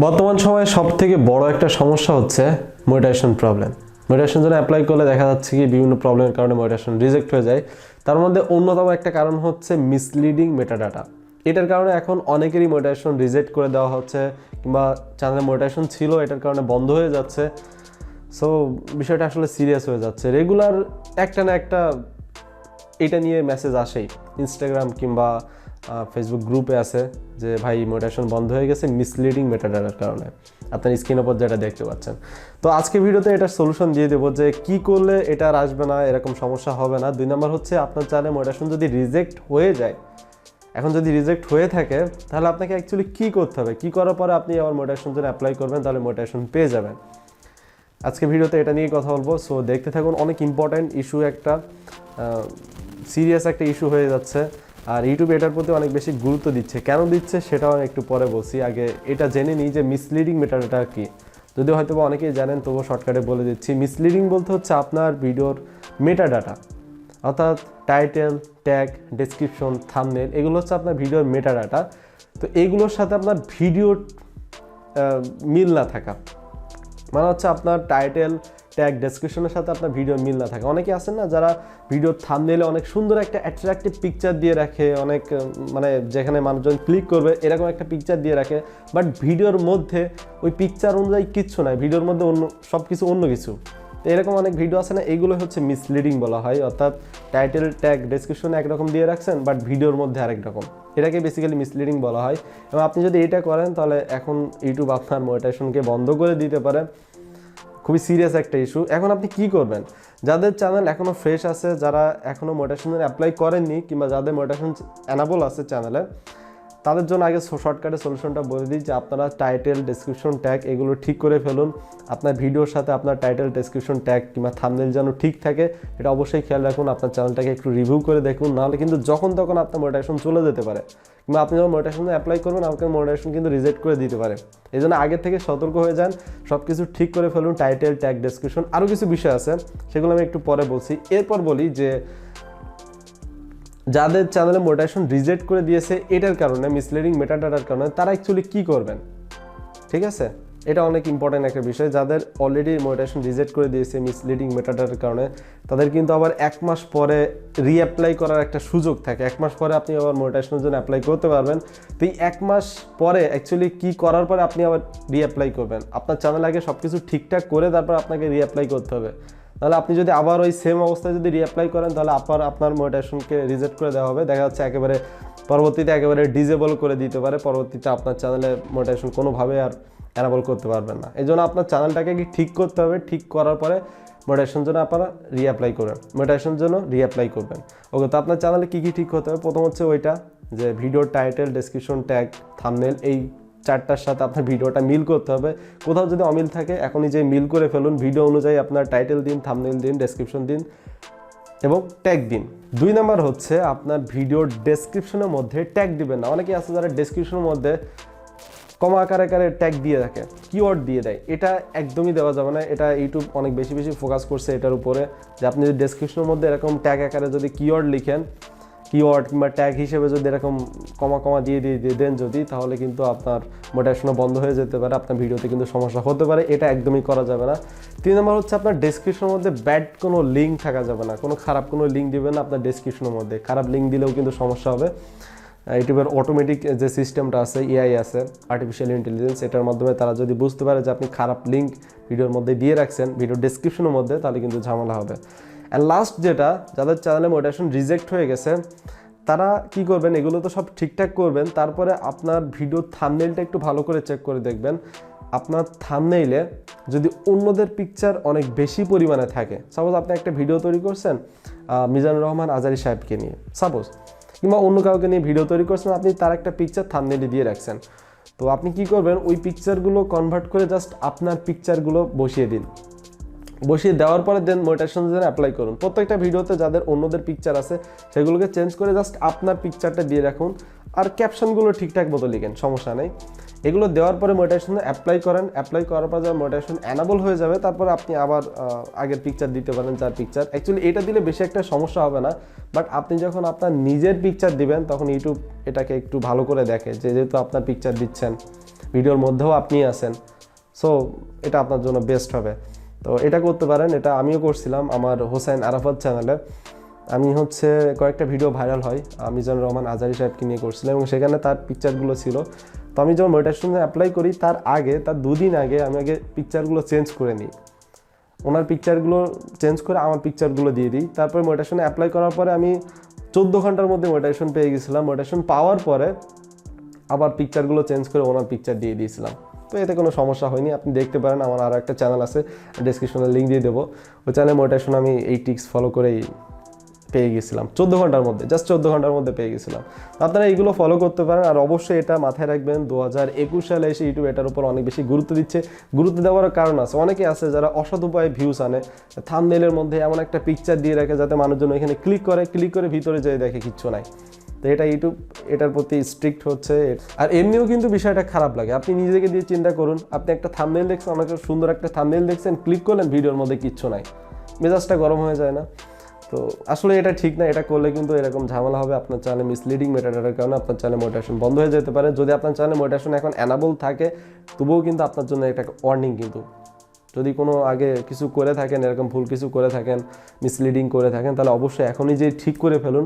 বর্তমান সময়ে সবথেকে বড় একটা সমস্যা হচ্ছে মনিটাইজেশন প্রবলেম। মনিটাইজেশন জন্য অ্যাপ্লাই করলে দেখা যাচ্ছে কি বিভিন্ন প্রবলেমের কারণে মনিটাইজেশন রিজেক্ট হয়ে যায়। তার মধ্যে অন্যতম একটা কারণ হচ্ছে মিসলিডিং মেটাডাটা। এটার কারণে এখন অনেকেরই মনিটাইজেশন রিজেক্ট করে দেওয়া হচ্ছে, কিংবা চ্যানেলে মনিটাইজেশন ছিল এটার কারণে বন্ধ হয়ে যাচ্ছে। সো বিষয়টা আসলে সিরিয়াস হয়ে যাচ্ছে। রেগুলার একটা না একটা এটা নিয়ে মেসেজ আসেই, ইনস্টাগ্রাম কিংবা ফেসবুক গ্রুপে আছে যে ভাই মনিটাইজেশন বন্ধ হয়ে গেছে মিসলিডিং মেটাডাটার কারণে। আপনার স্ক্রিনের উপর যেটা দেখতে পাচ্ছেন। তো আজকে ভিডিওতে এটার সলিউশন দিয়ে দেবো যে কি করলে এটা আর আসবে না, এরকম সমস্যা হবে না। 2 নম্বর হচ্ছে আপনার চ্যানেলে মনিটাইজেশন যদি রিজেক্ট হয়ে যায়, এখন যদি রিজেক্ট হয়ে থাকে তাহলে আপনাকে অ্যাকচুয়ালি কী করতে হবে, কী করার পরে আপনি আবার মনিটাইজেশন জন্য অ্যাপ্লাই করবেন, তাহলে মনিটাইজেশন পেয়ে যাবেন। আজকে ভিডিওতে এটা নিয়ে কথা বলবো। সো দেখতে থাকুন। অনেক ইম্পর্ট্যান্ট ইস্যু, একটা সিরিয়াস একটা ইস্যু হয়ে যাচ্ছে, আর ইউটিউব এটার প্রতি অনেক বেশি গুরুত্ব দিচ্ছে। কেন দিচ্ছে সেটাও একটু পরে বলছি। আগে এটা জেনে নিই যে মিসলিডিং মেটাডাটা কি। যদিও হয়তো বা অনেকেই জানেন, তবুও শর্টকাটে বলে দিচ্ছি। মিসলিডিং বলতে হচ্ছে আপনার ভিডিওর মেটাডাটা, অর্থাৎ টাইটেল, ট্যাগ, ডেসক্রিপশন, থাম্বনেল, এগুলো হচ্ছে আপনার ভিডিওর মেটাডাটা। তো এইগুলোর সাথে আপনার ভিডিওর মিল না থাকা, মানে হচ্ছে আপনার টাইটেল, ট্যাগ, ডেসক্রিপশনের সাথে আপনার ভিডিও মিল না থাকে। অনেকে আছেন না যারা ভিডিওর থাম্বনেইলে অনেক সুন্দর একটা অ্যাট্রাকটিভ পিকচার দিয়ে রাখে, অনেক মানে যেখানে মানুষজন ক্লিক করবে এরকম একটা পিকচার দিয়ে রাখে, বাট ভিডিওর মধ্যে ওই পিকচার অনুযায়ী কিচ্ছু নাই, ভিডিওর মধ্যে অন্য সব কিছু অন্য কিছু। তো এরকম অনেক ভিডিও আছে না, এইগুলো হচ্ছে মিসলিডিং বলা হয়। অর্থাৎ টাইটেল, ট্যাগ, ডেসক্রিপশন একরকম দিয়ে রাখছেন, বাট ভিডিওর মধ্যে আরেক রকম। এটাকে বেসিক্যালি মিসলিডিং বলা হয়। এবং আপনি যদি এটা করেন তাহলে এখন ইউটিউব আপনার মনিটাইজেশনকে বন্ধ করে দিতে পারে। খুবই সিরিয়াস একটা ইস্যু। এখন আপনি কি করবেন? যাদের চ্যানেল এখনও ফ্রেশ আছে, যারা এখনও মনিটাইজেশন অ্যাপ্লাই করেননি, কিংবা যাদের মনিটাইজেশন অ্যানাবল আছে চ্যানেলে, তাদের জন্য আগে শর্টকাটে সলিউশনটা বলে দিই যে আপনারা টাইটেল, ডেসক্রিপশন, ট্যাগ এগুলো ঠিক করে ফেলুন। আপনার ভিডিওর সাথে আপনার টাইটেল, ডেসক্রিপশন, ট্যাগ কিংবা থাম্বনেল যেন ঠিক থাকে, এটা অবশ্যই খেয়াল রাখুন। আপনার চ্যানেলটাকে একটু রিভিউ করে দেখুন, নাহলে কিন্তু যখন তখন আপনার মনিটাইজেশন চলে যেতে পারে, কিংবা আপনি যখন মনিটাইজেশন অ্যাপ্লাই করবেন আপনার মনিটাইজেশন কিন্তু রিজেক্ট করে দিতে পারে। এই জন্য আগে থেকে সতর্ক হয়ে যান, সব কিছু ঠিক করে ফেলুন। টাইটেল, ট্যাগ, ডেসক্রিপশন, আরও কিছু বিষয় আছে, সেগুলো আমি একটু পরে বলছি। এরপর বলি যে যাদের চ্যানেলে মনিটাইজেশন রিজেক্ট করে দিয়েছে এটার কারণে, মিসলিডিং মেটাডাটার কারণে, তারা অ্যাকচুয়ালি কী করবেন, ঠিক আছে? এটা অনেক ইম্পর্ট্যান্ট একটা বিষয়। যাদের অলরেডি মনিটাইজেশন রিজেক্ট করে দিয়েছে মিসলিডিং মেটাডাটার কারণে, তাদের কিন্তু আবার 1 মাস পরে রিঅ্যাপ্লাই করার একটা সুযোগ থাকে। 1 মাস পরে আপনি আবার মনিটাইজেশনের জন্য অ্যাপ্লাই করতে পারবেন। তো এই 1 মাস পরে অ্যাকচুয়ালি কী করার পরে আপনি আবার রিঅ্যাপ্লাই করবেন? আপনার চ্যানেল আগে সব কিছু ঠিকঠাক করে তারপর আপনাকে রিঅ্যাপ্লাই করতে হবে। তাহলে আপনি যদি আবার ওই সেম অবস্থায় যদি রিঅ্যাপ্লাই করেন, তাহলে আপনার মনিটাইজেশনকে রিজেক্ট করে দেওয়া হবে। দেখা যাচ্ছে একেবারে পরবর্তীতে একেবারে ডিজেবল করে দিতে পারে। পরবর্তীতে আপনার চ্যানেলে মনিটাইজেশন কোনোভাবে আর অ্যানাবল করতে পারবেন না। এই জন্য আপনার চ্যানেলটাকে ঠিক করতে হবে। ঠিক করার পরে মনিটাইজেশন জন্য আপনারা রিঅ্যাপ্লাই করবেন, মনিটাইজেশন জন্য রিঅ্যাপ্লাই করবেন। ওকে, তো আপনার চ্যানেলে কী কী ঠিক করতে হবে? প্রথম হচ্ছে ওইটা যে ভিডিওর টাইটেল, ডেসক্রিপশন, ট্যাগ, থাম্বনেল, এই 4টার সাথে আপনার ভিডিওটা মিল করতে হবে। কোথাও যদি অমিল থাকে এখনই যে মিল করে ফেলুন। ভিডিও অনুযায়ী আপনার টাইটেল দিন, থাম্বনেল দিন, ডেসক্রিপশন দিন এবং ট্যাগ দিন। 2 নম্বর হচ্ছে আপনার ভিডিওর ডেসক্রিপশনের মধ্যে ট্যাগ দিবেন না। অনেকেই আছে যারা ডেসক্রিপশনের মধ্যে কমা আকারে ট্যাগ দিয়ে রাখে, কিওয়ার্ড দিয়ে দেয়। এটা একদমই দেওয়া যাবে না। এটা ইউটিউব অনেক বেশি ফোকাস করছে এটার উপরে, যে আপনি যদি ডেসক্রিপশনের মধ্যে এরকম ট্যাগ আকারে যদি কিওয়ার্ড লিখেন, কিওয়ার্ড কিংবা ট্যাগ হিসেবে যদি এরকম কমা দিয়ে দেন যদি, তাহলে কিন্তু আপনার মনিটাইজেশন বন্ধ হয়ে যেতে পারে, আপনার ভিডিওতে কিন্তু সমস্যা হতে পারে। এটা একদমই করা যাবে না। 3 নম্বর হচ্ছে আপনার ডেসক্রিপশনের মধ্যে ব্যাড কোনো লিঙ্ক থাকা যাবে না। কোনো খারাপ কোনো লিঙ্ক দিবেন না আপনার ডেসক্রিপশনের মধ্যে। খারাপ লিঙ্ক দিলেও কিন্তু সমস্যা হবে। ইউটিউবের অটোমেটিক যে সিস্টেমটা আছে, এআই আছে, আর্টিফিশিয়াল ইন্টেলিজেন্স, এটার মাধ্যমে তারা যদি বুঝতে পারে যে আপনি খারাপ লিঙ্ক ভিডিওর মধ্যে দিয়ে রাখছেন, ভিডিওর ডেসক্রিপশনের মধ্যে, তাহলে কিন্তু ঝামেলা হবে। অ্যান্ড লাস্ট যেটা, যাদের চ্যানেলে মনিটাইজেশন রিজেক্ট হয়ে গেছে তারা কি করবেন? এগুলো তো সব ঠিকঠাক করবেন, তারপরে আপনার ভিডিওর থাম্বনেইলটা একটু ভালো করে চেক করে দেখবেন। আপনার থাম্বনেইলে যদি অন্যদের পিকচার অনেক বেশি পরিমাণে থাকে, সাপোজ আপনি একটা ভিডিও তৈরি করছেন মিজানুর রহমান আজারি সাহেবকে নিয়ে, সাপোজ, কিংবা অন্য কাউকে নিয়ে ভিডিও তৈরি করছেন, আপনি তার একটা পিকচার থাম্বনেইলে দিয়ে রাখছেন। তো আপনি কি করবেন? ওই পিকচারগুলো কনভার্ট করে জাস্ট আপনার পিকচারগুলো বসিয়ে দিন। বসিয়ে দেওয়ার পরে দেন মনিটাইজেশন জন্য অ্যাপ্লাই করুন। প্রত্যেকটা ভিডিওতে যাদের অন্যদের পিকচার আছে সেগুলোকে চেঞ্জ করে জাস্ট আপনার পিকচারটা দিয়ে রাখুন, আর ক্যাপশনগুলো ঠিকঠাক মতো লিখেন, সমস্যা নেই। এগুলো দেওয়ার পরে মনিটাইজেশন অ্যাপ্লাই করেন। অ্যাপ্লাই করার পর যখন মনিটাইজেশন অ্যানাবল হয়ে যাবে, তারপরে আপনি আবার আগের পিকচার দিতে পারেন, যার পিকচার। অ্যাকচুয়ালি এটা দিলে বেশি একটা সমস্যা হবে না, বাট আপনি যখন আপনার নিজের পিকচার দিবেন তখন ইউটিউব এটাকে একটু ভালো করে দেখে, যে যেহেতু আপনার পিকচার দিচ্ছেন, ভিডিওর মধ্যেও আপনি আছেন, সো এটা আপনার জন্য বেস্ট হবে। তো এটা করতে পারেন, এটা আমিও করছিলাম আমার হোসাইন আরাফাত চ্যানেলে। আমি হচ্ছে কয়েকটা ভিডিও ভাইরাল হয় মিজানুর রহমান আজহারি সাহেবকে নিয়ে করছিলাম, এবং সেখানে তার পিকচারগুলো ছিল। তো আমি যখন মনিটাইজেশনে অ্যাপ্লাই করি তার 2 দিন আগে আমি পিকচারগুলো চেঞ্জ করে নিই, ওনার পিকচারগুলো চেঞ্জ করে আমার পিকচারগুলো দিয়ে দিই। তারপরে মনিটাইজেশনে অ্যাপ্লাই করার পরে আমি 14 ঘন্টার মধ্যে মনিটাইজেশন পেয়ে গেছিলাম। মনিটাইজেশন পাওয়ার পরে আবার পিকচারগুলো চেঞ্জ করে ওনার পিকচার দিয়ে দিয়েছিলাম। তো এতে কোনো সমস্যা হয়নি। আপনি দেখতে পারেন, আমার আরও একটা চ্যানেল আছে, ডেসক্রিপশনে লিঙ্ক দিয়ে দেবো। ওই চ্যানেলে মনিটাইজেশন আমি এই টিক্স ফলো করেই পেয়ে গেছিলাম 14 ঘন্টার মধ্যে, জাস্ট 14 ঘন্টার মধ্যে পেয়ে গেছিলাম। আপনারা এইগুলো ফলো করতে পারেন। আর অবশ্যই এটা মাথায় রাখবেন, 2021 সালে এসে ইউটিউব এটার উপর অনেক বেশি গুরুত্ব দিচ্ছে। গুরুত্ব দেওয়ার কারণ আছে, অনেকে আছে যারা অসৎ উপায়ে ভিউস আনে, থাম্বনেইলের মধ্যে এমন একটা পিকচার দিয়ে রাখে যাতে মানুষজন এখানে ক্লিক করে ভিতরে যেয়ে দেখে কিচ্ছু নাই। তো এটা ইউটিউব এটার প্রতি স্ট্রিক্ট হচ্ছে। আর এমনিও কিন্তু বিষয়টা খারাপ লাগে। আপনি নিজেকে দিয়ে চিন্তা করুন, আপনি একটা থাম্বনেইল দেখছেন, অনেক সুন্দর একটা থাম্বনেইল দেখছেন, ক্লিক করলেন, ভিডিওর মধ্যে কিচ্ছু নাই, মেজাজটা গরম হয়ে যায় না? তো আসলে এটা ঠিক না। এটা করলে কিন্তু এরকম ঝামেলা হবে, আপনার চ্যানেলে মিসলিডিং মেটাডাটার কারণে আপনার চ্যানেলে মনিটাইজেশন বন্ধ হয়ে যেতে পারে। যদি আপনার চ্যানেলে মনিটাইজেশন এখন অ্যানাবল থাকে, তবুও কিন্তু আপনার জন্য একটা ওয়ার্নিং। কিন্তু যদি কোনো আগে কিছু করে থাকেন, এরকম ভুল কিছু করে থাকেন, মিসলিডিং করে থাকেন, তাহলে অবশ্যই এখনই যে ঠিক করে ফেলুন,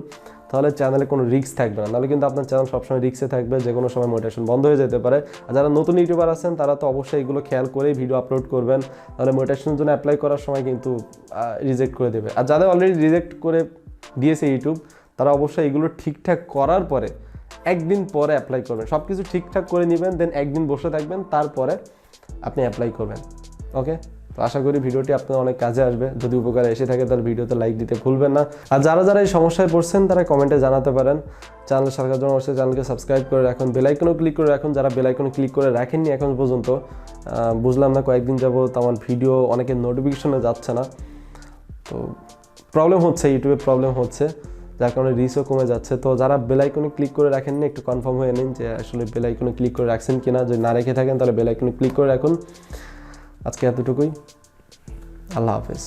তাহলে চ্যানেলে কোনো রিস্ক থাকবে না। নাহলে কিন্তু আপনার চ্যানেল সবসময় রিস্কে থাকবে, যে কোনো সময় মনিটাইজেশন বন্ধ হয়ে যেতে পারে। আর যারা নতুন ইউটিউবার আছেন তারা তো অবশ্যই এগুলো খেয়াল করেই ভিডিও আপলোড করবেন, তাহলে মনিটাইজেশনের জন্য অ্যাপ্লাই করার সময় কিন্তু রিজেক্ট করে দেবে। আর যাদের অলরেডি রিজেক্ট করে দিয়েছে ইউটিউব, তারা অবশ্যই এগুলো ঠিকঠাক করার পরে একদিন পরে অ্যাপ্লাই করবেন। সব কিছু ঠিকঠাক করে নেবেন, দেন একদিন বসে থাকবেন, তারপরে আপনি অ্যাপ্লাই করবেন। ওকে, তো আশা করি ভিডিওটি আপনার অনেক কাজে আসবে। যদি উপকারে এসে থাকে তাহলে ভিডিওতে লাইক দিতে ভুলবেন না। আর যারা এই সমস্যায় পড়ছেন তারা কমেন্টে জানাতে পারেন। চ্যানেল সার্কার জন্য অবশ্যই চ্যানেলকে সাবস্ক্রাইব করে রাখুন, বেল আইকনও ক্লিক করে রাখুন। যারা বেল আইকনে ক্লিক করে রাখেননি এখন পর্যন্ত, বুঝলাম না, কয়েকদিন যাবত আমার ভিডিও অনেকের নোটিফিকেশনে যাচ্ছে না। তো প্রবলেম হচ্ছে, ইউটিউবে প্রবলেম হচ্ছে, যার কারণে রিচও কমে যাচ্ছে। তো যারা বেল আইকনে ক্লিক করে রাখেননি, একটু কনফার্ম হয়ে নিন যে আসলে বেল আইকনে ক্লিক করে রাখছেন কিনা। যদি না রেখে থাকেন তাহলে বেল আইকনে ক্লিক করে রাখুন। আজকে এতটুকুই, আল্লাহ হাফেজ।